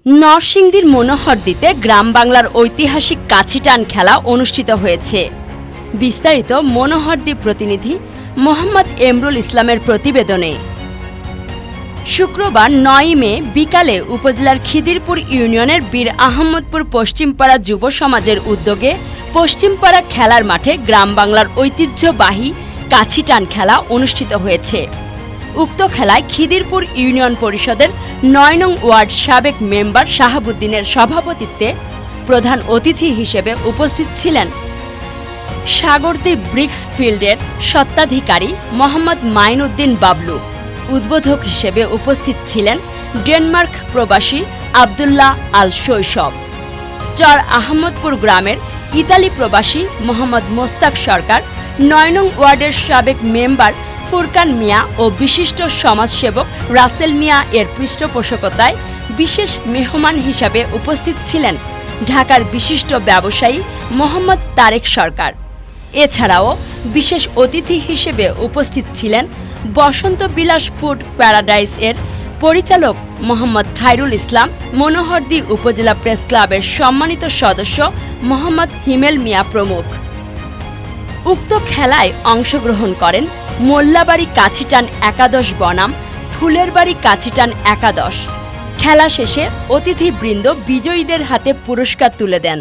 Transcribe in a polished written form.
নরসিংদীর মনোহরদীতে গ্রাম বাংলার ঐতিহাসিক কাছিটান খেলা অনুষ্ঠিত হয়েছে। বিস্তারিত মনোহরদী প্রতিনিধি মোহাম্মদ এমরুল ইসলামের প্রতিবেদনে। শুক্রবার ৯ মে বিকালে উপজেলার খিদিরপুর ইউনিয়নের বীর আহমদপুর পশ্চিমপাড়া যুব সমাজের উদ্যোগে পশ্চিমপাড়া খেলার মাঠে গ্রাম বাংলার ঐতিহ্যবাহী কাছিটান খেলা অনুষ্ঠিত হয়েছে। উক্ত খেলায় খিদিরপুর ইউনিয়ন পরিষদের ৯ নং ওয়ার্ড সাবেক মেম্বার শাহাবুদ্দিনের সভাপতিত্বে প্রধান অতিথি হিসেবে উপস্থিত ছিলেন সাগরদ্বীপ ব্রিক্স ফিল্ডের স্বত্বাধিকারী মোহাম্মদ মাইনউদ্দিন বাবলু। উদ্বোধক হিসেবে উপস্থিত ছিলেন ডেনমার্ক প্রবাসী আবদুল্লাহ আল শৈশব, চর আহমদপুর গ্রামের ইতালি প্রবাসী মোহাম্মদ মোস্তাক সরকার, ৯ নং ওয়ার্ডের সাবেক মেম্বার ফুরকান মিয়া ও বিশিষ্ট সমাজসেবক রাসেল মিয়া এর পৃষ্ঠপোষকতায় বিশেষ মেহমান হিসাবে উপস্থিত ছিলেন ঢাকার বিশিষ্ট ব্যবসায়ী মোহাম্মদ তারেক সরকার। এছাড়াও বিশেষ অতিথি হিসেবে উপস্থিত ছিলেন বসন্ত বিলাস ফুড প্যারাডাইস এর পরিচালক মোহাম্মদ খায়রুল ইসলাম, মনোহরদী উপজেলা প্রেস ক্লাবের সম্মানিত সদস্য মোহাম্মদ হিমেল মিয়া প্রমুখ। উক্ত খেলায় অংশগ্রহণ করেন মোল্লাবাড়ি কাছিটান একাদশ বনাম ফুলের বাড়ি কাছিটান একাদশ। খেলা শেষে অতিথিবৃন্দ বিজয়ীদের হাতে পুরস্কার তুলে দেন।